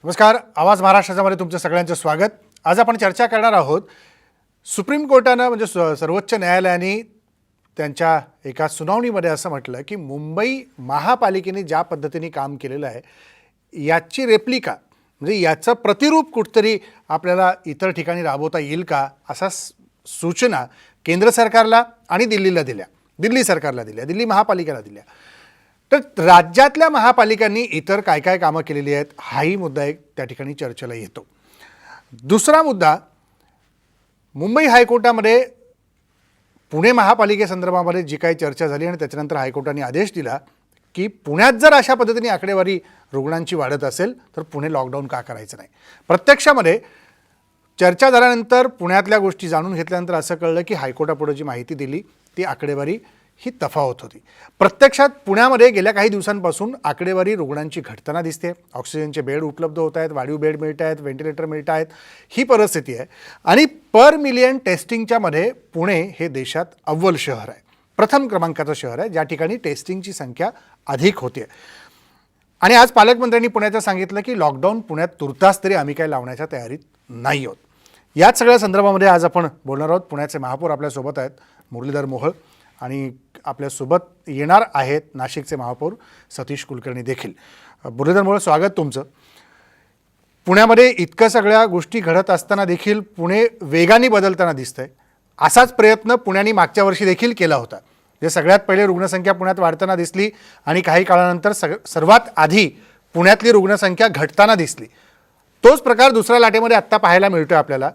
नमस्कार. आवाज महाराष्ट्रामध्ये तुमचं सगळ्यांचं स्वागत. आज आपण चर्चा करणार आहोत सुप्रीम कोर्टानं म्हणजे सर्वोच्च न्यायालयाने त्यांच्या एका सुनावणीमध्ये असं म्हटलं की मुंबई महापालिकेने ज्या पद्धतीने काम केलेलं आहे याची रेप्लिका म्हणजे याचं प्रतिरूप कुठतरी आपल्याला इतर ठिकाणी राबवता येईल का असा सूचना केंद्र सरकारला आणि दिल्ली सरकारला दिल्या, दिल्ली महापालिकेला दिल्या. तर राज्यातल्या महापालिकांनी इतर काय काय कामं केलेली आहेत हाही मुद्दा एक त्या ठिकाणी चर्चेला येतो. दुसरा मुद्दा, मुंबई हायकोर्टामध्ये पुणे महापालिकेसंदर्भामध्ये जी काही चर्चा झाली आणि त्याच्यानंतर हायकोर्टाने आदेश दिला की पुण्यात जर अशा पद्धतीने आकडेवारी रुग्णांची वाढत असेल तर पुणे लॉकडाऊन का करायचं नाही. प्रत्यक्षामध्ये चर्चा झाल्यानंतर पुण्यातल्या गोष्टी जाणून घेतल्यानंतर असं कळलं की हायकोर्टापुढे जी माहिती दिली ती आकडेवारी ही तफावत होती. प्रत्यक्षात पुण्यामध्ये गेल्या काही दिवसांपासून आकडेवारी रुग्णांची घटताना दिसते. ऑक्सिजनचे बेड उपलब्ध होत आहेत, वाढीव बेड मिळत आहेत, व्हेंटिलेटर मिळत आहेत, ही परिस्थिती आहे. आणि पर मिलियन टेस्टिंगच्या मध्ये पुणे हे देशात अव्वल शहर आहे, प्रथम क्रमांकाचं शहर आहे ज्या ठिकाणी टेस्टिंगची संख्या अधिक होते. आणि आज पालकमंत्र्यांनी पुण्याचं सांगितलं की लॉकडाऊन पुण्यात तुर्तास तरी आम्ही काही लावण्याच्या तयारीत नाही आहोत. याच सगळ्या संदर्भामध्ये आज आपण बोलणार आहोत. पुण्याचे महापौर आपल्यासोबत आहेत मुरलीधर मोहोळ आणि आपल्यासोबत येणार आहेत नाशिकचे महापौर सतीश कुलकर्णी देखील. मुरलीधर मोहोळ, स्वागत तुमचं. पुण्यामध्ये इतकं सगळ्या गोष्टी घडत असताना देखील पुणे वेगाने बदलताना दिसतंय. असाच प्रयत्न पुण्याने मागच्या वर्षी देखील केला होता. जे सगळ्यात पहिले रुग्णसंख्या पुण्यात वाढताना दिसली आणि काही काळानंतर सर्वात आधी पुण्यातली रुग्णसंख्या घटताना दिसली. तोच प्रकार दुसऱ्या लाटेमध्ये आत्ता पाहायला मिळतोय आपल्याला.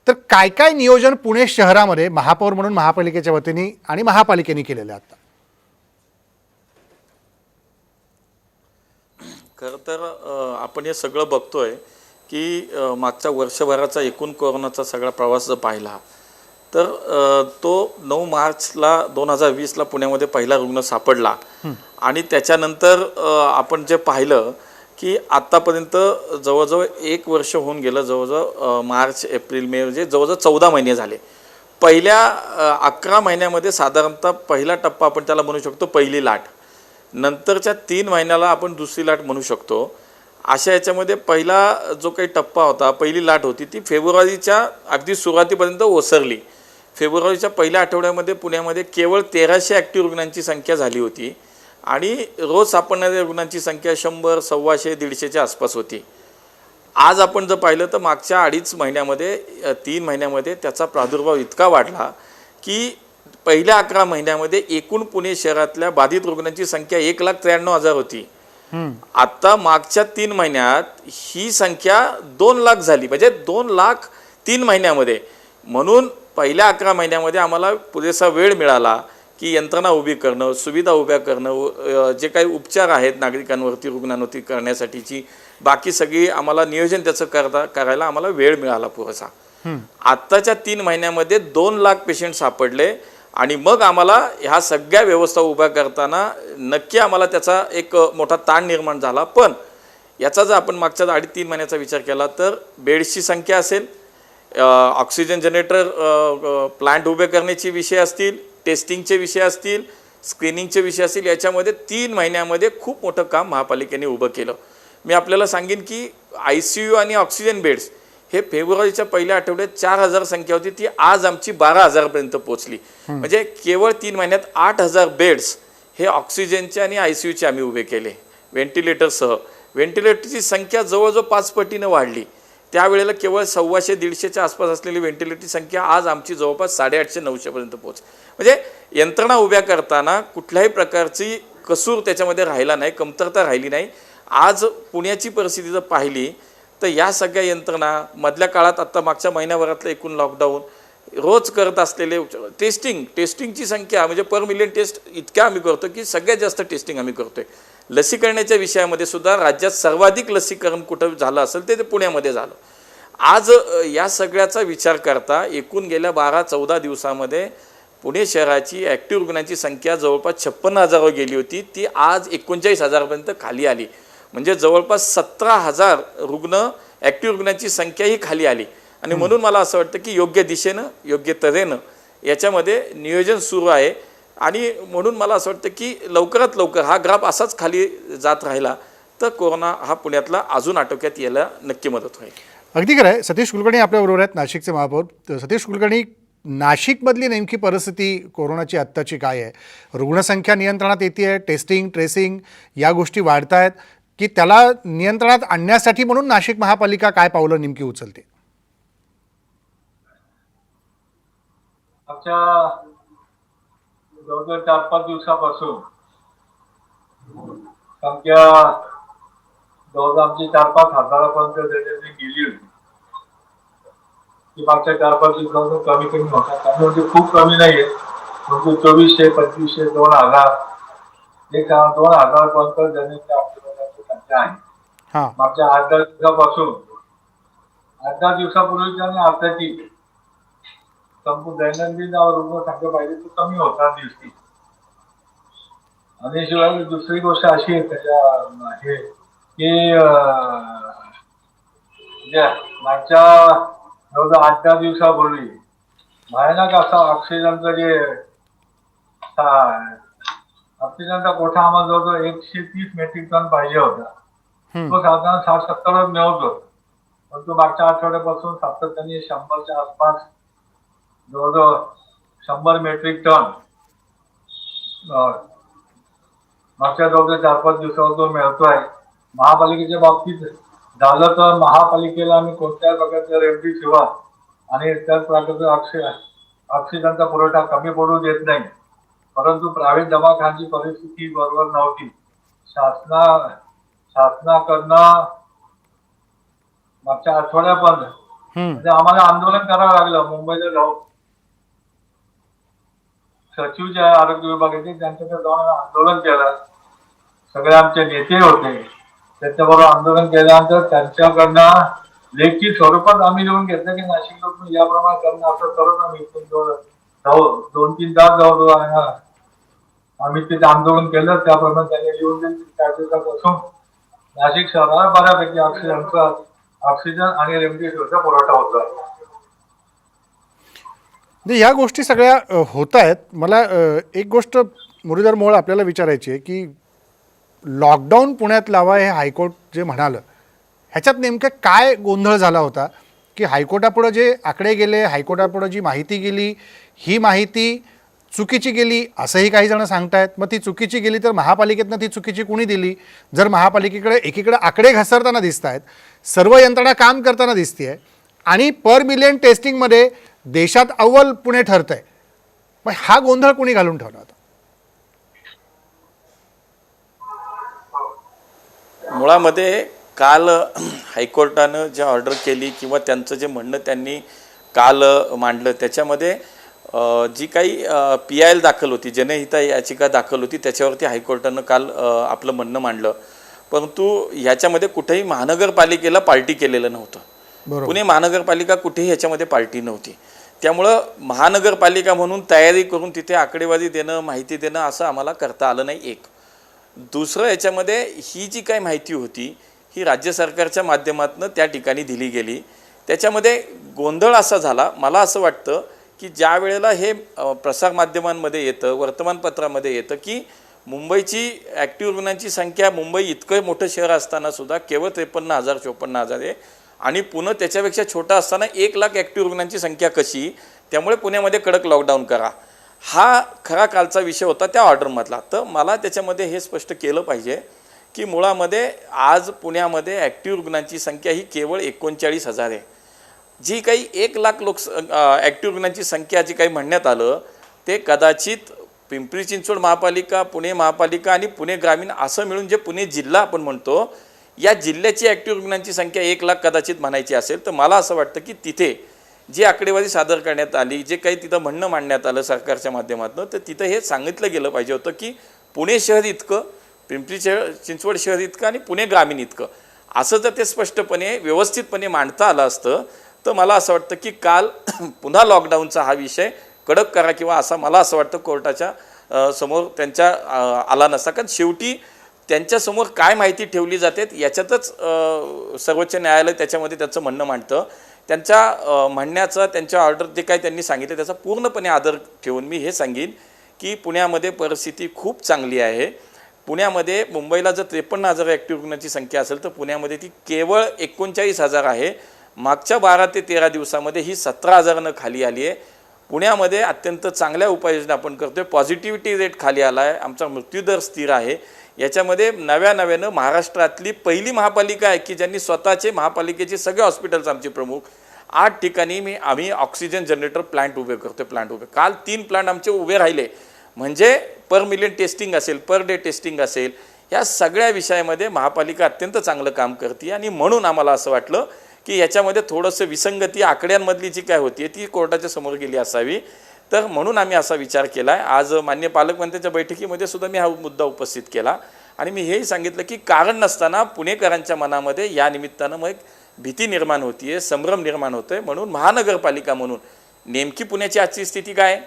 तर काय काय नियोजन पुणे शहरामध्ये महापौर म्हणून महापालिकेच्या वतीने आणि महापालिकेने केलेलं आहे आता? खरं तर आपण हे सगळं बघतोय की मागच्या वर्षभराचा एकूण कोरोनाचा सगळा प्रवास जर पाहिला तर तो 9 मार्चला 2020ला पुण्यामध्ये पहिला रुग्ण सापडला. आणि त्याच्यानंतर आपण जे पाहिलं की आत्तापर्यंत जवळजवळ 1 वर्ष होऊन गेलं. जवळजवळ मार्च, एप्रिल, मे म्हणजे जवळजवळ 14 महिने झाले. पहिल्या 11 महिन्यामध्ये साधारणतः पहिला टप्पा आपण त्याला म्हणू शकतो पहिली लाट, नंतरच्या 3 महिन्याला आपण दुसरी लाट म्हणू शकतो. अशा याच्यामध्ये पहिला जो काही टप्पा होता, पहिली लाट होती ती फेब्रुवारीच्या अगदी सुरुवातीपर्यंत ओसरली. फेब्रुवारीच्या पहिल्या आठवड्यामध्ये पुण्यामध्ये केवळ 1300 ॲक्टिव्ह रुग्णांची संख्या झाली होती आणि रोज सापडणाऱ्या रुग्णांची संख्या 100, 125, 150च्या आसपास होती. आज आपण जर पाहिलं तर मागच्या 2.5 महिन्यामध्ये 3 महिन्यामध्ये त्याचा प्रादुर्भाव इतका वाढला की पहिल्या 11 महिन्यामध्ये एकूण पुणे शहरातल्या बाधित रुग्णांची संख्या 1,93,000 होती. आत्ता मागच्या 3 महिन्यात ही संख्या 2 लाख झाली, म्हणजे 2 लाख 3 महिन्यामध्ये. म्हणून पहिल्या 11 महिन्यामध्ये आम्हाला पुरेसा वेळ मिळाला की यंत्रणा उभी करणं, सुविधा उभ्या करणं, जे काही उपचार आहेत नागरिकांवरती रुग्णांवरती करण्यासाठीची बाकी सगळी आम्हाला नियोजन त्याचं करायला आम्हाला वेळ मिळाला पुरेसा. आत्ताच्या 3 महिन्यामध्ये 2 लाख पेशंट सापडले आणि मग आम्हाला ह्या सगळ्या व्यवस्था उभ्या करताना नक्की आम्हाला त्याचा एक मोठा ताण निर्माण झाला. पण याचा जर आपण मागच्या 2.5-3 महिन्याचा विचार केला तर बेड्सची संख्या असेल, ऑक्सिजन जनरेटर प्लांट उभे करण्याचे विषय असतील, टेस्टिंगचे विषय असतील, स्क्रीनिंगचे विषय असतील, याच्यामध्ये 3 महिन्यामध्ये खूप मोठं काम महापालिकेने उभं केलं. मी आपल्याला सांगेन की ICU आणि ऑक्सिजन बेड्स हे फेब्रुवारीच्या पहिल्या आठवड्यात 4,000 संख्या होती, ती आज आमची 12,000पर्यंत पोहोचली. म्हणजे केवळ 3 महिन्यात 8,000 बेड्स हे ऑक्सिजनचे आणि ICUचे आम्ही उभे केले. व्हेंटिलेटरसह व्हेंटिलेटरची संख्या जवळजवळ 5 पटीनं वाढली. त्यावेळेला केवळ 125-150च्या आसपास असलेली व्हेंटिलेटरची संख्या आज आमची जवळपास 850-900पर्यंत पोहोचली. म्हणजे यंत्रणा उभ्या करताना कुठल्याही प्रकारची कसूर त्याच्यामध्ये राहिला नाही, कमतरता राहिली नाही. आज पुण्याची परिस्थिती जर पाहिली तर या सगळ्या यंत्रणा मधल्या काळात आत्ता मागच्या महिन्याभरातलं एकूण लॉकडाऊन, रोज करत असलेले टेस्टिंगची संख्या म्हणजे पर मिलियन टेस्ट इतक्या आम्ही करतो की सगळ्यात जास्त टेस्टिंग आम्ही करतोय. लसीकरणाच्या विषयामध्ये सुद्धा राज्यात सर्वाधिक लसीकरण कुठं झालं असेल ते पुण्यामध्ये झालं. आज या सगळ्याचा विचार करता एकूण गेल्या 12-14 दिवसामध्ये पुणे शहराची ॲक्टिव्ह रुग्णांची संख्या जवळपास 56,000वर गेली होती, ती आज 39,000पर्यंत खाली आली. म्हणजे जवळपास 17,000 रुग्ण ॲक्टिव्ह रुग्णांची संख्या ही खाली आली. आणि म्हणून मला असं वाटतं की योग्य दिशेनं योग्य तऱ्हेनं याच्यामध्ये नियोजन सुरू आहे. आणि म्हणून मला असं वाटतं की लवकरात लवकर हा ग्राफ असाच खाली जात राहिला तर कोरोना हा पुण्यातला अजून आटोक्यात यायला नक्की मदत होईल. अगदी खरं आहे. सतीश कुलकर्णी आपल्याबरोबर आहेत, नाशिकचे महापौर. तर सतीश कुलकर्णी, नाशिकमधली नेमकी परिस्थिती कोरोनाची आत्ताची काय आहे? रुग्णसंख्या नियंत्रणात येते आहे, टेस्टिंग ट्रेसिंग या गोष्टी वाढत आहेत की त्याला नियंत्रणात आणण्यासाठी म्हणून नाशिक महापालिका काय पावलं नेमकी उचलते? आमच्या जवळजवळ 4-5 दिवसापासून संख्या जवळजवळ आमची 4-5 हजारापर्यंत त्याच्याने गेली होती. ती मागच्या 4-5 दिवसापासून कमी कमी होता. कमी म्हणजे खूप कमी नाहीये, म्हणजे 2400, 2500, 2000 एक 2000 पर्यंत जणांची आपल्याची संख्या आहे. हां, मागच्या 8-10 दिवसापासून 8-10 दिवसापूर्वी त्याने आताची संपूर्ण दैनंदिन रुग्णसंख्या पाहिजे ती कमी होता दिसते. आणि शिवाय दुसरी गोष्ट अशी आहे त्याच्या हे की मागच्या जवळजवळ 8-10 दिवसापूर्वी भयानक असा ऑक्सिजनचा कोठा आम्हाला जवळजवळ 130 मेट्रिक टन पाहिजे होता. तो साधारण 60-70 मिळत होता, परंतु मागच्या आठवड्यापासून सातत्याने 100च्या आसपास जवळजवळ 100 मेट्रिक टन मागच्या जवळजवळ 4-5 दिवसावर तो मिळतोय. महापालिकेच्या बाबतीत झालं तर महापालिकेला आम्ही कोणत्याही प्रकारच्या रेमडेसिवीर आणि त्याच प्रकारचा ऑक्सिजनचा पुरवठा कमी पडू देत नाही. परंतु प्रायव्हेट दवाखान्याची परिस्थिती बरोबर नव्हती. शासनाकडनं मागच्या आठवड्यापर्यंत म्हणजे आम्हाला आंदोलन करावं लागलं. मुंबईला जाऊन सचिव जे आरोग्य विभागाचे त्यांच्याकडे जाऊन आंदोलन केलं. सगळे आमचे नेते होते, त्याच्याबरोबर आंदोलन केल्यानंतर त्यांच्याकडनं लेखी स्वरूपात आम्ही लिहून घेतलं की नाशिक लोक याप्रमाणे करणं असं करत आम्ही 2-3 तास जवळ आम्ही तिथे आंदोलन केलं. त्याप्रमाणे त्यांनी लिहून दिली. त्या दिवसापासून नाशिक शहराला बऱ्यापैकी ऑक्सिजन आणि रेमडेसिवीरचा पुरवठा होतो. म्हणजे या गोष्टी सगळ्या होत आहेत. मला एक गोष्ट मुरलीधर मोहोळ आपल्याला विचारायची आहे की लॉकडाऊन पुण्यात लावा हे हायकोर्ट जे म्हणालं, ह्याच्यात नेमकं काय गोंधळ झाला होता की हायकोर्टापुढं जे आकडे गेले, हायकोर्टापुढं जी माहिती गेली, ही माहिती चुकीची गेली असंही काही जण सांगतायत. मग ती चुकीची गेली तर महापालिकेतनं ती चुकीची कुणी दिली? जर महापालिकेकडे एकीकडे आकडे घसरताना दिसत आहेत, सर्व यंत्रणा काम करताना दिसते आहे आणि पर मिलियन टेस्टिंगमध्ये देशात अव्वल पुणे ठरत आहे, मग हा गोंधळ कुणी घालून ठेवला होता? मुळामध्ये काल हायकोर्टानं जे ऑर्डर केली किंवा त्यांचं जे म्हणणं त्यांनी काल मांडलं त्याच्यामध्ये जी काही PIL दाखल होती, जनहित याचिका दाखल होती, त्याच्यावरती हायकोर्टानं काल आपलं म्हणणं मांडलं. परंतु ह्याच्यामध्ये कुठेही महानगरपालिकेला पार्टी केलेलं नव्हतं. पुणे महानगरपालिका कुठेही ह्याच्यामध्ये पार्टी नव्हती. त्यामुळं महानगरपालिका म्हणून तयारी करून तिथे आकडेवारी देणं, माहिती देणं असं आम्हाला करता आलं नाही. एक दुसरं याच्यामध्ये ही जी काही माहिती होती ही राज्य सरकारच्या माध्यमातून त्या ठिकाणी दिली गेली. त्याच्यामध्ये गोंधळ असा झाला, मला असं वाटतं की ज्या वेळेला हे प्रसारमाध्यमांमध्ये येतं, वर्तमानपत्रामध्ये येतं की मुंबईची ॲक्टिव्ह रुग्णांची संख्या मुंबई इतकं मोठं शहर असताना सुद्धा केवळ 53,000-54,000 आहे आणि पुणे त्याच्यापेक्षा छोटा असताना 1 लाख ॲक्टिव्ह रुग्णांची संख्या कशी, त्यामुळे पुण्यामध्ये कडक लॉकडाऊन करा, हा खरा कालचा विषय होता त्या ऑर्डरमधला. तर मला त्याच्यामध्ये हे स्पष्ट केलं पाहिजे की मुळामध्ये आज पुण्यामध्ये ॲक्टिव्ह रुग्णांची संख्या ही केवळ 39,000 आहे. जी काही 1 लाख ॲक्टिव्ह रुग्णांची संख्या जी काही म्हणण्यात आलं ते कदाचित पिंपरी चिंचवड महापालिका, पुणे महापालिका आणि पुणे ग्रामीण असं मिळून जे पुणे जिल्हा आपण म्हणतो, या जिल्ह्याची ॲक्टिव्ह रुग्णांची संख्या 1 लाख कदाचित म्हणायची असेल. तर मला असं वाटतं की तिथे जी आकडेवारी सादर करण्यात आली, जे काही तिथं म्हणणं मांडण्यात आलं सरकारच्या माध्यमातून, तर तिथं हे सांगितलं गेलं पाहिजे होतं की पुणे शहर इतकं, पिंपरी चिंचवड शहर इतकं आणि पुणे ग्रामीण इतकं, असं जर ते स्पष्टपणे व्यवस्थितपणे मांडता आलं असतं तर मला असं वाटतं की काल पुन्हा लॉकडाऊनचा हा विषय कडक करा किंवा असा मला असं वाटतं कोर्टाच्या समोर त्यांच्या आला नसता. कारण शेवटी त्यांच्यासमोर काय माहिती ठेवली जाते याच्यातच सर्वोच्च न्यायालय त्याच्यामध्ये त्याचं म्हणणं मांडतं. त्यांच्या म्हणण्याचं, त्यांच्या ऑर्डर जे काही त्यांनी सांगितलं त्याचा पूर्णपणे आदर ठेवून मी हे सांगेन की पुण्यामध्ये परिस्थिती खूप चांगली आहे. पुण्यामध्ये मुंबईला जर 53,000 ॲक्टिव्ह रुग्णांची संख्या असेल तर पुण्यामध्ये ती केवळ 39,000 आहे. मागच्या 12 ते 13 दिवसामध्ये ही 17,000 खाली आली आहे. पुण्यामध्ये अत्यंत चांगल्या उपाययोजना आपण करतोय. पॉझिटिव्हिटी रेट खाली आला आहे. आमचा मृत्यूदर स्थिर आहे. याच्यामध्ये नव्यानं महाराष्ट्रातली पहिली महापालिका आहे की ज्यांनी स्वतःचे महापालिकेचे सगळे हॉस्पिटल्स आमचे प्रमुख 8 ठिकाणी आम्ही ऑक्सिजन जनरेटर प्लांट उभे करतो. काल 3 प्लांट आमचे उभे राहिले. म्हणजे पर मिलियन टेस्टिंग असेल, पर डे टेस्टिंग असेल, या सगळ्या विषयामध्ये महापालिका अत्यंत चांगलं काम करते. आणि म्हणून आम्हाला असं वाटलं की याच्यामध्ये थोडंसं विसंगती आकड्यांमधली जी काय होती ती कोर्टाच्या समोर गेली असावी. तर म्हणून आम्ही असा विचार केला आहे. आज माननीय पालकमंत्र्यांच्या बैठकीमध्ये सुद्धा मी हा मुद्दा उपस्थित केला आणि मी हेही सांगितलं की कारण नसताना पुणेकरांच्या मनामध्ये या निमित्तानं मग एक भीती निर्माण होती आहे, संभ्रम निर्माण होतो आहे. म्हणून महानगरपालिका म्हणून नेमकी पुण्याची आजची स्थिती काय,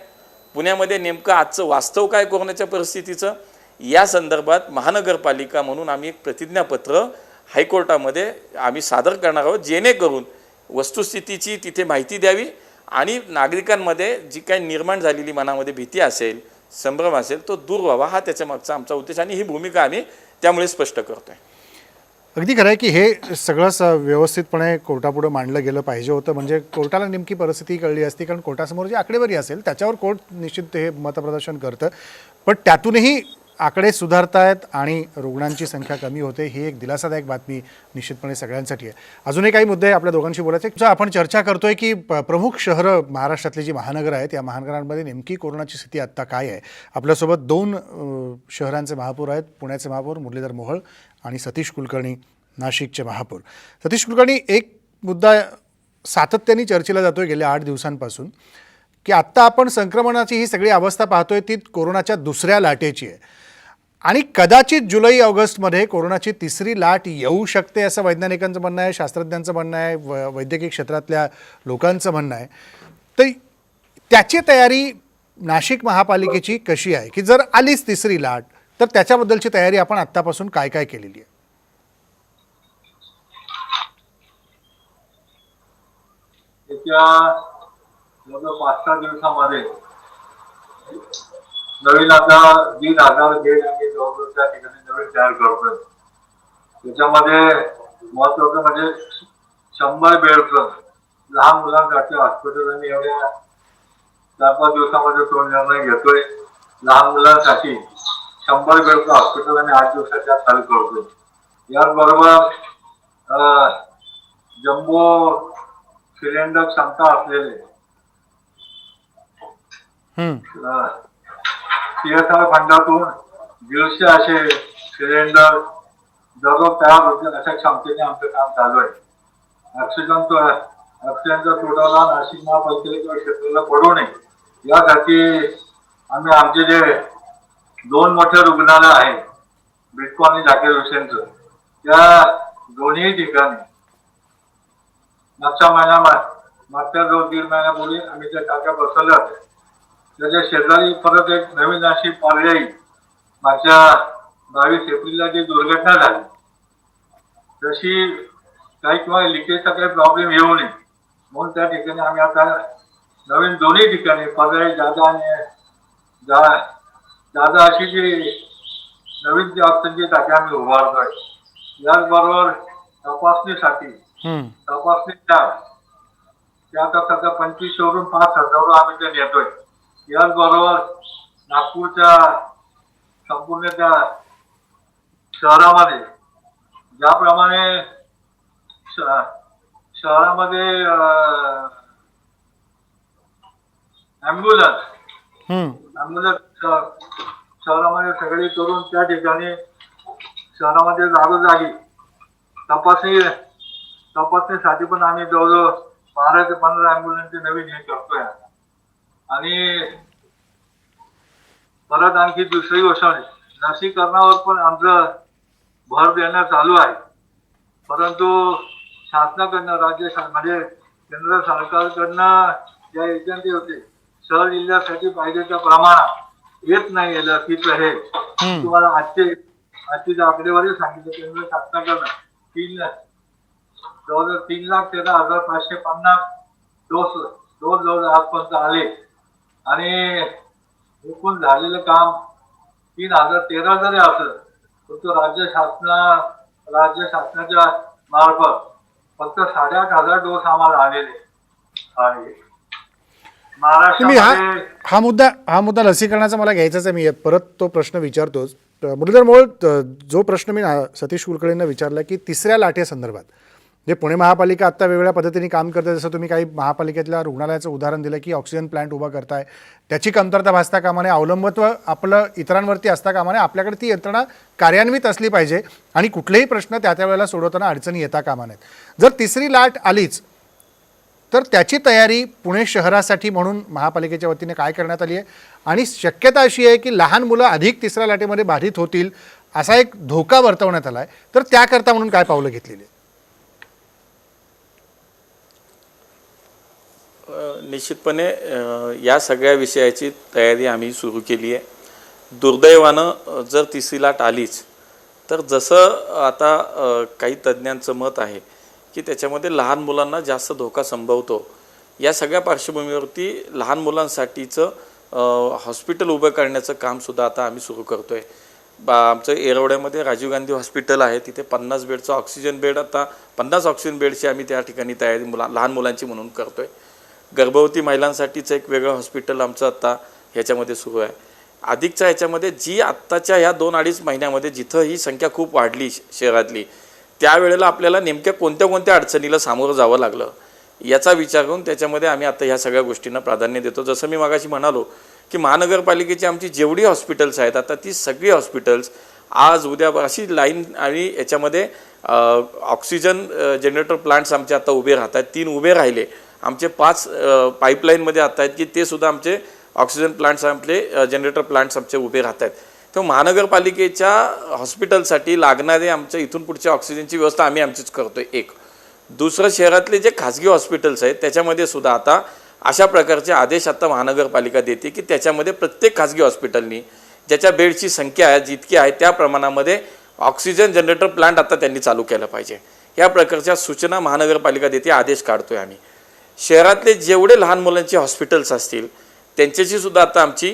पुण्यामध्ये नेमकं आजचं वास्तव काय कोरोनाच्या परिस्थितीचं, या संदर्भात महानगरपालिका म्हणून आम्ही एक प्रतिज्ञापत्र हायकोर्टामध्ये आम्ही सादर करणार आहोत, जेणेकरून वस्तुस्थितीची तिथे माहिती द्यावी आणि नागरिकांमध्ये जी काही निर्माण झालेली मनामध्ये भीती असेल, संभ्रम असेल, तो दूर व्हावा. हा त्याच्या मागचा आमचा उद्देश आणि ही भूमिका आम्ही त्यामुळे स्पष्ट करतो आहे. अगदी खरं आहे की हे सगळंच व्यवस्थितपणे कोर्टापुढे मांडलं गेलं पाहिजे होतं. म्हणजे कोर्टाला नेमकी परिस्थिती कळली असती, कारण कोर्टासमोर जी आकडेवारी असेल त्याच्यावर कोर्ट निश्चित हे मतप्रदर्शन करतं. पण त्यातूनही आकडे सुधारतायत आणि रुग्णांची संख्या कमी होते, ही एक दिलासादायक बातमी निश्चितपणे सगळ्यांसाठी आहे. अजूनही काही मुद्दे आपल्या दोघांशी बोलायचे. आपण चर्चा करतोय की प्रमुख शहरं महाराष्ट्रातली जी महानगर आहेत या महानगरांमध्ये नेमकी कोरोनाची स्थिती आत्ता काय आहे. आपल्यासोबत 2 शहरांचे महापौर आहेत, पुण्याचे महापौर मुरलीधर मोहोळ आणि सतीश कुलकर्णी नाशिकचे महापौर. सतीश कुलकर्णी, एक मुद्दा सातत्याने चर्चेला जातोय गेल्या 8 दिवसांपासून की आत्ता आपण संक्रमणाची ही सगळी अवस्था पाहतोय ती कोरोनाच्या दुसऱ्या लाटेची आहे आणि कदाचित जुलै ऑगस्टमध्ये कोरोनाची 3री लाट येऊ शकते असं वैज्ञानिकांचं म्हणणं आहे, शास्त्रज्ञांचं म्हणणं आहे, वैद्यकीय क्षेत्रातल्या लोकांचं म्हणणं आहे. तर त्याची तयारी नाशिक महापालिकेची कशी आहे की जर आलीच 3री लाट तर त्याच्याबद्दलची तयारी आपण आत्तापासून काय काय केलेली आहे? येत्या 5-6 दिवसामध्ये नवीन आता 1,500 बेड आम्ही जवळजवळ त्या ठिकाणी नवीन तयार करतोय. त्याच्यामध्ये महत्वाचं म्हणजे 100 बेडचं लहान मुलांसाठी हॉस्पिटल आम्ही एवढ्या 4-5 दिवसामध्ये तो निर्णय घेतोय. लहान मुलांसाठी 100 बेडचं हॉस्पिटल आम्ही 8 दिवसाच्या आत चालू करतोय. याचबरोबर जम्बो सिलेंडर क्षमता असलेले CSR फंडातून 150 असे सिलेंडर दररोज तयार होतील अशा क्षमतेने आमचं काम चालू आहे. ऑक्सिजनचा तुटवडा नाशिक महापालिकेला किंवा क्षेत्राला पडू नये यासाठी आम्ही आमचे जे 2 मोठे रुग्णालय आहे बिटको आणि झाकीर हुसेनचं, त्या दोन्ही ठिकाणी मागच्या 2-3 महिन्यापूर्वी आम्ही त्या टाक्या बसवल्या होत्या. त्याच्या शेजारी परत एक नवीन अशी पर्यायी मागच्या 22 एप्रिलला जी दुर्घटना झाली तशी काही किंवा लिकेजचा काही प्रॉब्लेम येऊ नये म्हणून त्या ठिकाणी आम्ही आता नवीन दोन्ही ठिकाणी पर्यायी जादा आणि जादा अशी जी नवीन जी ऑक्सिजनची टाकी आम्ही उभारतोय. याचबरोबर तपासणीसाठी त्या आता सध्या 2500 वरून 5000 आम्ही ते नेतोय. याचबरोबर नागपूरच्या संपूर्ण त्या शहरामध्ये ज्याप्रमाणे शहरामध्ये ॲम्ब्युलन्स शहरामध्ये सगळी करून त्या ठिकाणी शहरामध्ये जागोजागी तपासणीसाठी पण आम्ही जवळजवळ 12 ते 15 ॲम्ब्युलन्सचे नवीन हे करतोय. आणि परत आणखी दुसरी गोष्ट लसीकरणावर पण आमचं भर देणं चालू आहे. परंतु शासनाकडनं म्हणजे केंद्र सरकारकडनं ज्या एजन्सी होते शहर जिल्ह्यासाठी पाहिजे त्या प्रमाणात येत नाही लसीचं हे तुम्हाला आजची आकडेवारी सांगितलं. केंद्र शासनाकडनं जवळजवळ 3,13,550 डोस आजपर्यंत आले आणि एकूण झालेलं काम 3,013 जरी असलं परंतु राज्य शासनाच्या मार्फत फक्त 8,500 डोस आम्हाला आलेले आहे. मी महाराष्ट्रामध्ये हा मुद्दा लसीकरणाचा मला घ्यायचाच आहे. मी परत तो प्रश्न विचारतोच. मुरलीधर मोहोळ, जो प्रश्न मी सतीश कुलकर्णींना विचारला की तिसऱ्या लाटेसंदर्भात जे पुणे महापालिका आत्ता वेगवेगळ्या पद्धतीने काम करते, जसं तुम्ही काही महापालिकेतल्या रुग्णालयाचं उदाहरण दिलं की ऑक्सिजन प्लांट उभा करताय, त्याची कमतरता भासता कामा नये, अवलंबत्व आपलं इतरांवरती असता कामा नये, आपल्याकडे ती यंत्रणा कार्यान्वित असली पाहिजे आणि कुठलेही प्रश्न त्या वेळेला सोडवताना अडचणी येता कामा नयेत. जर तिसरी लाट आलीच तर त्याची तयारी पुणे शहरासाठी म्हणून महापालिकेच्या वतीने काय करण्यात आली आहे आणि शक्यता अशी आहे की लहान मुलं अधिक तिसऱ्या लाटेमध्ये बाधित होतील असा एक धोका वर्तवण्यात आला आहे, तर त्याकरता म्हणून काय पावलं घेतलेली आहे? निश्चितपणे या सगळ्या विषयाची तयारी आम्ही सुरू केली आहे. दुर्दैवानं जर तिसरी लाट आलीच तर जसं आता काही तज्ज्ञांचं मत आहे की त्याच्यामध्ये लहान मुलांना जास्त धोका संभवतो, या सगळ्या पार्श्वभूमीवरती लहान मुलांसाठीचं हॉस्पिटल उभं करण्याचं कामसुद्धा आता आम्ही सुरू करतो आहे. आमचं येरवड्यामध्ये राजीव गांधी हॉस्पिटल आहे, तिथे 50 बेडचं ऑक्सिजन बेड, आता 50 ऑक्सिजन बेडची आम्ही त्या ठिकाणी तयारी लहान मुलांची म्हणून करतो आहे. गर्भवती महिलांसाठीचं एक वेगळं हॉस्पिटल आमचं आता ह्याच्यामध्ये सुरू आहे. अधिकच्या ह्याच्यामध्ये जी आत्ताच्या ह्या 2-2.5 महिन्यामध्ये जिथं ही संख्या खूप वाढली शहरातली, त्यावेळेला आपल्याला नेमक्या कोणत्या अडचणीला सामोरं जावं लागलं याचा विचार करून त्याच्यामध्ये आम्ही आता ह्या सगळ्या गोष्टींना प्राधान्य देतो. जसं मी मागाशी म्हणालो की महानगरपालिकेची आमची जेवढी हॉस्पिटल्स आहेत आता ती सगळी हॉस्पिटल्स आज उद्या अशी लाईन आणि याच्यामध्ये ऑक्सिजन जनरेटर प्लांट्स आमचे आता उभे राहत आहेत. 3 उभे राहिले, आमचे 5 पाईपलाईनमध्ये आता आहेत की ते सुद्धा आमचे ऑक्सिजन प्लांट्स, आपले जनरेटर प्लांट्स आमचे उभे राहत आहेत. तर महानगरपालिकेच्या हॉस्पिटलसाठी लागणारे आमच्या इथून पुढच्या ऑक्सिजनची व्यवस्था आम्ही आमचीच करतो आहे. एक दुसरं, शहरातले जे खाजगी हॉस्पिटल्स आहेत त्याच्यामध्ये सुद्धा आता अशा प्रकारचे आदेश आता महानगरपालिका देते की त्याच्यामध्ये प्रत्येक खाजगी हॉस्पिटलनी ज्याच्या बेडची संख्या आहे जितकी आहे त्या प्रमाणामध्ये ऑक्सिजन जनरेटर प्लांट आता त्यांनी चालू केलं पाहिजे. या प्रकारच्या सूचना महानगरपालिका देते, आदेश काढतो आहे आम्ही. शहरातले जेवढे लहान मुलांचे हॉस्पिटल्स असतील त्यांच्याची सुद्धा आता आमची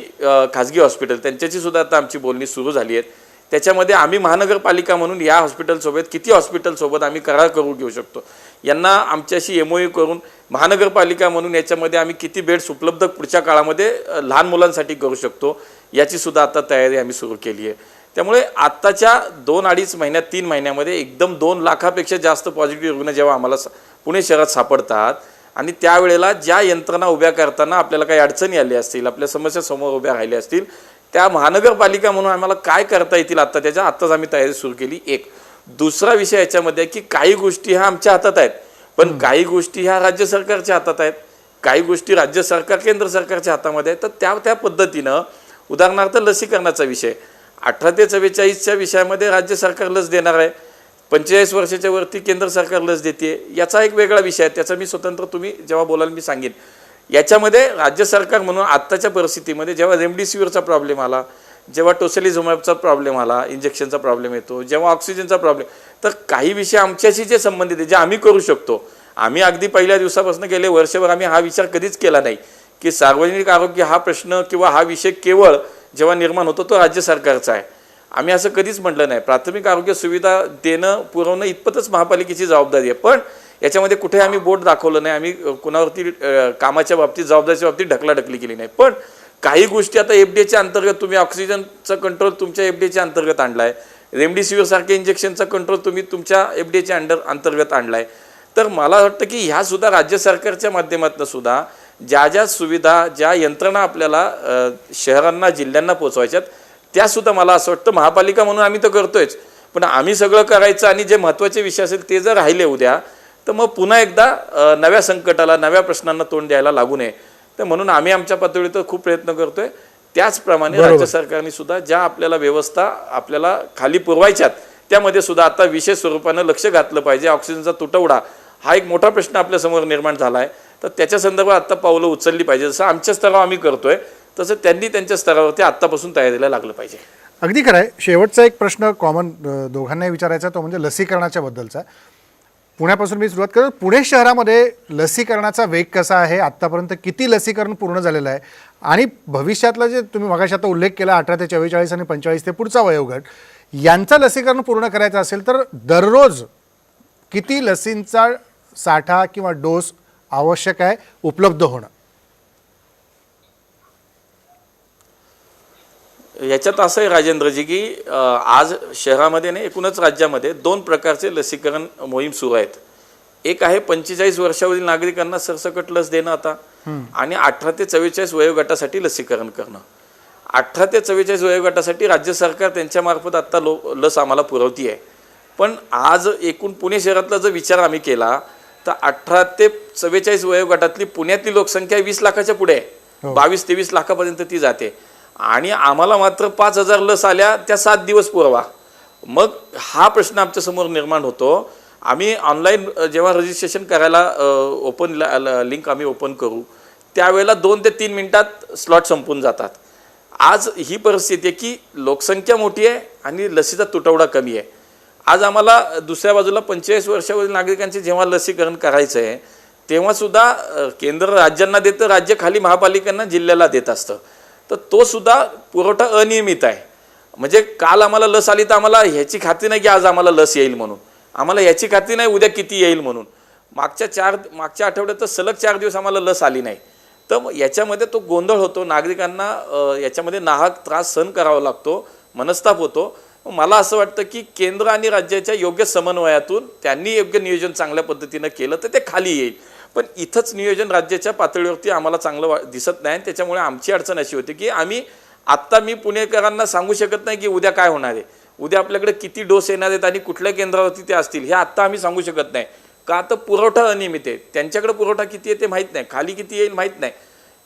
खाजगी हॉस्पिटल त्यांच्याची सुद्धा आता आमची बोलणी सुरू झाली आहेत. त्याच्यामध्ये आम्ही महानगरपालिका म्हणून या हॉस्पिटलसोबत किती हॉस्पिटलसोबत आम्ही करार करून घेऊ शकतो, यांना आमच्याशी MOU करून महानगरपालिका म्हणून याच्यामध्ये आम्ही किती बेड्स उपलब्ध पुढच्या काळामध्ये लहान मुलांसाठी करू शकतो याची सुद्धा आता तयारी आम्ही सुरू केली आहे. त्यामुळे आत्ताच्या 2-2.5 महिन्यात 3 महिन्यामध्ये एकदम 2 लाखापेक्षा जास्त पॉझिटिव्ह रुग्ण जेव्हा आम्हाला पुणे शहरात सापडतात आणि त्यावेळेला ज्या यंत्रणा उभ्या करताना आपल्याला काही अडचणी आल्या असतील, आपल्या समस्या समोर उभ्या राहिल्या असतील, त्या महानगरपालिका म्हणून आम्हाला काय करता येतील आत्ताच आम्ही तयारी सुरू केली. एक दुसरा विषय याच्यामध्ये की काही गोष्टी ह्या आमच्या हातात आहेत, पण काही गोष्टी ह्या राज्य सरकारच्या हातात आहेत, काही गोष्टी राज्य सरकार केंद्र सरकारच्या हातामध्ये आहेत. तर त्या पद्धतीनं उदाहरणार्थ लसीकरणाचा विषय 18 ते 44च्या विषयामध्ये राज्य सरकार लस देणार आहे, 45 वर्षाच्या वरती केंद्र सरकार लस देते, याचा एक वेगळा विषय आहे. त्याचा मी स्वतंत्र तुम्ही जेव्हा बोलाल मी सांगेन. याच्यामध्ये राज्य सरकार म्हणून आत्ताच्या परिस्थितीमध्ये जेव्हा रेमडेसिवीरचा प्रॉब्लेम आला, जेव्हा टोसिलिझुमॅबचा प्रॉब्लेम आला, इंजेक्शनचा प्रॉब्लेम येतो, जेव्हा ऑक्सिजनचा प्रॉब्लेम, तर काही विषय आमच्याशी जे संबंधित आहे जे आम्ही करू शकतो. आम्ही अगदी पहिल्या दिवसापासून गेले वर्षभर आम्ही हा विचार कधीच केला नाही की सार्वजनिक आरोग्य हा प्रश्न किंवा हा विषय केवळ जेव्हा निर्माण होतो तो राज्य सरकारचा आहे. आम्ही असं कधीच म्हटलं नाही. प्राथमिक आरोग्य सुविधा पुरवणं इतपतच महापालिकेची जबाबदारी आहे. पण याच्यामध्ये कुठे आम्ही बोट दाखवलं नाही, आम्ही कुणावरती कामाच्या बाबतीत जबाबदारीच्या बाबतीत ढकलाढकली केली नाही. पण काही गोष्टी आता FDAच्या अंतर्गत तुम्ही ऑक्सिजनचा कंट्रोल तुमच्या FDAच्या अंतर्गत आणला आहे, रेमडेसिवीर सारखे इंजेक्शनचा कंट्रोल तुम्ही तुमच्या FDAच्या अंतर्गत आणला आहे. तर मला वाटतं की ह्या सुद्धा राज्य सरकारच्या माध्यमातून सुद्धा ज्या सुविधा, ज्या यंत्रणा आपल्याला शहरांना, जिल्ह्यांना पोचवायच्यात त्यासुद्धा मला असं वाटतं महापालिका म्हणून आम्ही तर करतोयच, पण आम्ही सगळं करायचं आणि जे महत्त्वाचे विषय असेल ते जर राहिले उद्या तर मग पुन्हा एकदा नव्या संकटाला, नव्या प्रश्नांना तोंड द्यायला लागू नये. तर म्हणून आम्ही आमच्या पातळीवर खूप प्रयत्न करतोय. त्याचप्रमाणे राज्य सरकारने सुद्धा ज्या आपल्याला व्यवस्था आपल्याला खाली पुरवायच्यात त्यामध्ये सुद्धा आता विशेष स्वरूपानं लक्ष घातलं पाहिजे. ऑक्सिजनचा तुटवडा हा एक मोठा प्रश्न आपल्यासमोर निर्माण झाला आहे, तर त्याच्या संदर्भात आत्ता पावलं उचलली पाहिजे. जसं आमच्या स्तरावर आम्ही करतोय तसं त्यांनी त्यांच्या स्तरावरती आत्तापासून तयारीला लागलं पाहिजे. अगदी खरं आहे. शेवटचा एक प्रश्न कॉमन दोघांनाही विचारायचा तो म्हणजे लसीकरणाच्या बद्दलचा. पुण्यापासून मी सुरुवात करतो. पुणे शहरामध्ये लसीकरणाचा वेग कसा आहे, आत्तापर्यंत किती लसीकरण पूर्ण झालेलं आहे आणि भविष्यातला जे तुम्ही मगाशी आता उल्लेख केला 18 ते 44 आणि 45 ते पुढचा वयोगट, यांचं लसीकरण पूर्ण करायचं असेल तर दररोज किती लसींचा साठा किंवा डोस आवश्यक आहे उपलब्ध होणं? याच्यात असं आहे राजेंद्रजी की आज शहरामध्ये नाही एकूणच राज्यामध्ये 2 प्रकारचे लसीकरण मोहीम सुरू आहेत. एक आहे 45 वर्षावरील नागरिकांना सरसकट लस देणं आता, आणि 18 ते 44 वयोगटासाठी लसीकरण करणं. 18 ते 44 वयोगटासाठी राज्य सरकार त्यांच्यामार्फत आत्ता लस आम्हाला पुरवती आहे. पण आज एकूण पुणे शहरातला जर विचार आम्ही केला तर 18 ते 44 वयोगटातली पुण्यातली लोकसंख्या 20 लाखाच्या पुढे आहे. 22-23 लाखापर्यंत ती जाते, आणि आम्हाला मात्र 5,000 लस आल्या त्या 7 दिवस पुरवा. मग हा प्रश्न आमच्यासमोर निर्माण होतो. आम्ही ऑनलाईन जेव्हा रजिस्ट्रेशन करायला लिंक आम्ही ओपन करू त्यावेळेला 2 ते 3 मिनिटात स्लॉट संपून जातात. आज ही परिस्थिती आहे की लोकसंख्या मोठी आहे आणि लसीचा तुटवडा कमी आहे. आज आम्हाला दुसऱ्या बाजूला 45 वर्षावरील नागरिकांचे जेव्हा लसीकरण करायचं आहे तेव्हासुद्धा केंद्र राज्यांना देतं, राज्य खाली महापालिकांना जिल्ह्याला देत असतं. तर तो सुद्धा पुरवठा अनियमित आहे. म्हणजे काल आम्हाला लस आली तर आम्हाला ह्याची खात्री नाही की आज आम्हाला लस येईल म्हणून, आम्हाला ह्याची खात्री नाही उद्या किती येईल म्हणून. मागच्या आठवड्यात तर सलग 4 दिवस आम्हाला लस आली नाही. तर याच्यामध्ये तो गोंधळ होतो, नागरिकांना याच्यामध्ये नाहक त्रास सहन करावा लागतो, मनस्ताप होतो. मला असं वाटतं की केंद्र आणि राज्याच्या योग्य समन्वयातून त्यांनी योग्य नियोजन चांगल्या पद्धतीनं केलं तर ते खाली येईल. पण इथंच नियोजन राज्याच्या पातळीवरती आम्हाला चांगलं दिसत नाही. त्याच्यामुळे आमची अडचण अशी होती की आत्ता मी पुणेकरांना सांगू शकत नाही की उद्या काय होणार आहे, उद्या आपल्याकडे किती डोस येणार आहेत आणि कुठल्या केंद्रावरती ते असतील हे आत्ता आम्ही सांगू शकत नाही. का तर पुरवठा अनियमित आहे, त्यांच्याकडे पुरवठा किती आहे ते माहीत नाही, खाली किती येईल माहीत नाही.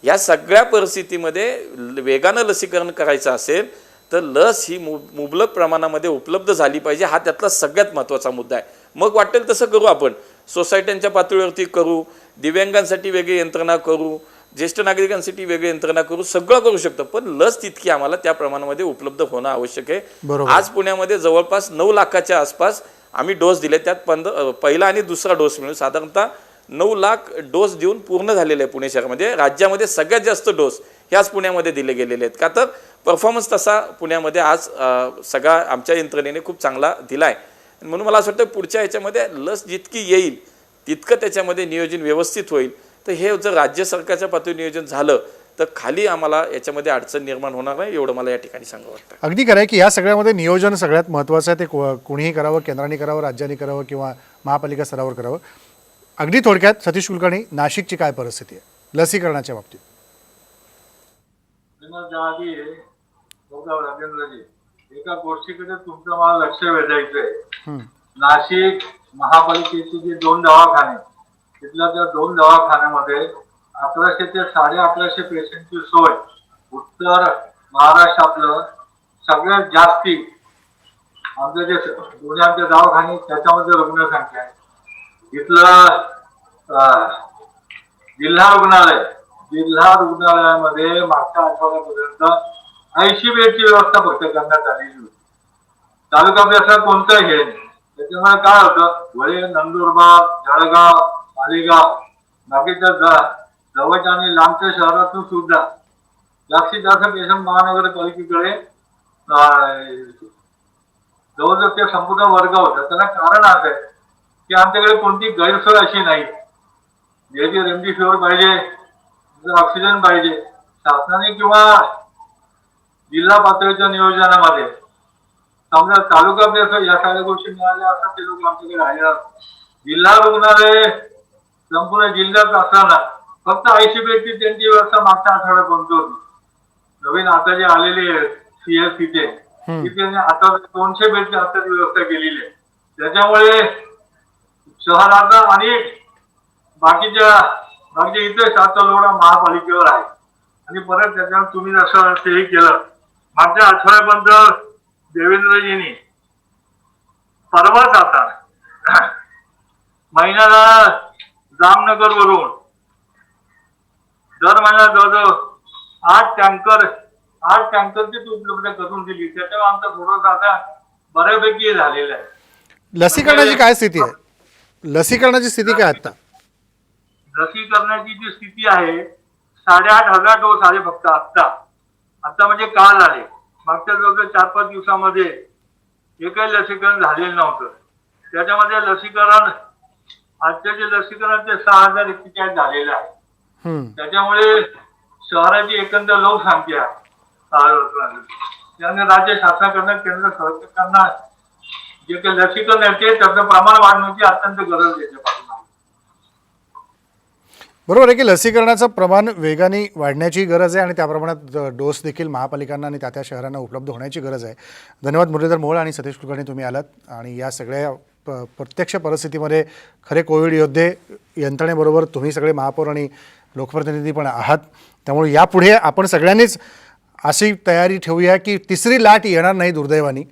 या सगळ्या परिस्थितीमध्ये वेगानं लसीकरण करायचं असेल तर लस ही मुबलक प्रमाणामध्ये उपलब्ध झाली पाहिजे. हा त्यातला सगळ्यात महत्त्वाचा मुद्दा आहे. मग वाटेल तसं करू, आपण सोसायट्यांच्या पातळीवरती करू, दिव्यांगांसाठी वेगळी यंत्रणा करू, ज्येष्ठ नागरिकांसाठी वेगळी यंत्रणा करू, सगळं करू शकतो. पण लस तितकी आम्हाला त्या प्रमाणामध्ये उपलब्ध होणं आवश्यक आहे. आज पुण्यामध्ये जवळपास 9 लाखाच्या आसपास आम्ही डोस दिले, त्यात पहिला आणि दुसरा डोस मिळून साधारणतः 9 लाख डोस देऊन पूर्ण झालेले आहे पुणे शहरामध्ये. राज्यामध्ये सगळ्यात जास्त डोस ह्याच पुण्यामध्ये दिले गेलेले आहेत. का तर परफॉर्मन्स तसा पुण्यामध्ये आज सगळा आमच्या यंत्रणेने खूप चांगला दिला आहे. म्हणून मला असं वाटतं पुढच्या ह्याच्यामध्ये लस जितकी येईल तितकं त्याच्यामध्ये नियोजन व्यवस्थित होईल. तर हे जर राज्य सरकारच्या पातळीवर नियोजन झालं तर खाली आम्हाला याच्यामध्ये अडचण निर्माण होणार नाही, एवढं मला या ठिकाणी सांगावं वाटतं. अगदी खरं आहे की या सगळ्यामध्ये नियोजन सगळ्यात महत्त्वाचं आहे. ते कोणीही करावं, केंद्राने करावं, राज्याने करावं किंवा महापालिका स्तरावर करावं. अगदी थोडक्यात सतीश कुलकर्णी, नाशिकची काय परिस्थिती आहे लसीकरणाच्या बाबतीत? राजेंद्रजी, एका गोष्टीकडे तुमचं मला लक्ष वेधायचंय. नाशिक महापालिकेचे जे 2 दवाखाने, तिथल्या त्या 2 दवाखान्यामध्ये 1100 ते 1150 पेशंटची सोय. उत्तर महाराष्ट्रातलं सगळ्यात जास्ती आमचे जे दोन्ही आमचे दवाखाने त्याच्यामध्ये रुग्णसंख्या आहे. इथलं जिल्हा रुग्णालयामध्ये मागच्या आठवड्यापर्यंत 80 बेडची व्यवस्था फक्त करण्यात आलेली होती. तालुका बेसर कोणतं हे नाही. त्याच्यामुळे काय होतं, वळे, नंदुरबार, जळगाव, मालेगाव बाकीच्या जवळच्या आणि लांबच्या शहरातून सुद्धा जास्तीत जास्त पेशंट महानगरपालिकेकडे जवळजवळ ते संपूर्ण वर्ग होता. त्याला कारण असं आहे की आमच्याकडे कोणती गैरसोय अशी नाही. जे रेमडेसिवीर पाहिजे, ऑक्सिजन पाहिजे, शासनाने किंवा जिल्हा पातळीच्या नियोजनामध्ये समजा तालुका बेसर या सगळ्या गोष्टी मिळाल्या असतात ते लोक आमच्याकडे राहिले. जिल्हा रुग्णालय संपूर्ण जिल्ह्यात असताना फक्त 80 बेडची त्यांची व्यवस्था मागच्या आठवड्यापर्यंत होती. नवीन आता जे आलेले CSC तिथे आता 200 बेडची आता व्यवस्था केलेली आहे. त्याच्यामुळे शहराचा आणि बाकीच्या इथे सात लोडा महापालिकेवर आहे. आणि परत त्याच्यावर तुम्ही जसं तेही केलं मागच्या आठवड्यापर्यंत देवेंद्रजींनी परवाच आता महिन्याला जामनगर वरून दर महिन्यात जवळजवळ 8 टँकरची उपलब्ध करून दिली. त्याच्यावर आमचा थोडंसं आता बऱ्यापैकी झालेलं आहे. लसीकरणाची काय स्थिती आहे? लसीकरणाची स्थिती काय आता? लसीकरणाची जी स्थिती आहे 8,500 डोस आले फक्त आता म्हणजे काल आले. मागच्या जवळजवळ 4-5 दिवसामध्ये एकही लसीकरण झालेलं नव्हतं. त्याच्यामध्ये लसीकरण आजच्या लसीकरण ते 6,041 झालेलं आहे. हम्म. त्याच्यामुळे शहराची एकंदर लोकसंख्या त्याने राज्य शासनाकडनं केंद्र सरकारकडनं जे काही लसीकरण आहे ते त्याचं प्रमाण वाढवण्याची अत्यंत गरज आहे त्याच्या पाठीमागे. बरोबर आहे की लसीकरणाचं प्रमाण वेगाने वाढण्याची गरज आहे आणि त्या प्रमाणात डोस देखील महापालिकांना आणि त्या शहरांना उपलब्ध होण्याची गरज आहे. धन्यवाद मुरलीधर मोहोळ आणि सतीश कुलकर्णी, तुम्ही आलात आणि या सगळ्या प्रत्यक्ष परिस्थितीमध्ये खरे कोविड योद्धे यंत्रणेबरोबर तुम्ही सगळे महापौर आणि लोकप्रतिनिधी पण आहात. त्यामुळे यापुढे आपण सगळ्यांनीच अशी तयारी ठेवूया की तिसरी लाट येणार नाही दुर्दैवानी,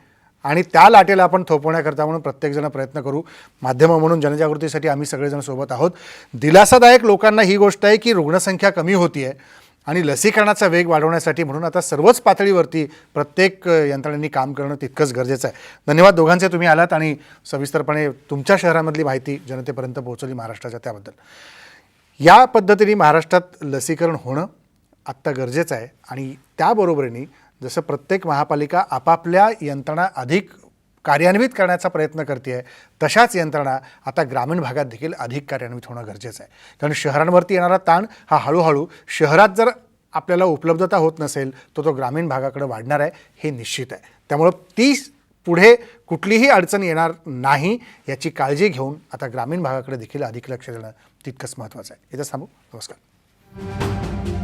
आणि त्या लाटेला आपण थोपवण्याकरता म्हणून प्रत्येकजण प्रयत्न करू. माध्यमं म्हणून जनजागृतीसाठी आम्ही सगळेजण सोबत आहोत. दिलासादायक लोकांना ही गोष्ट आहे की रुग्णसंख्या कमी होती आहे आणि लसीकरणाचा वेग वाढवण्यासाठी म्हणून आता सर्वच पातळीवरती प्रत्येक यंत्रणेनी काम करणं तितकंच गरजेचं आहे. धन्यवाद दोघांचे, तुम्ही आलात आणि सविस्तरपणे तुमच्या शहरामधली माहिती जनतेपर्यंत पोहोचवली महाराष्ट्राच्या, त्याबद्दल. या पद्धतीने महाराष्ट्रात लसीकरण होणं आत्ता गरजेचं आहे आणि त्याबरोबरीने जसं प्रत्येक महापालिका आपापल्या यंत्रणा अधिक कार्यान्वित करण्याचा प्रयत्न करते आहे, तशाच यंत्रणा आता ग्रामीण भागात देखील अधिक कार्यान्वित होणं गरजेचं आहे. कारण शहरांवरती येणारा ताण हा हळूहळू शहरात जर आपल्याला उपलब्धता होत नसेल तो ग्रामीण भागाकडे वाढणार आहे, हे निश्चित आहे. त्यामुळं ती पुढे कुठलीही अडचण येणार नाही याची काळजी घेऊन आता ग्रामीण भागाकडे देखील अधिक लक्ष देणं तितकंच महत्त्वाचं आहे. इथंच थांबू. नमस्कार.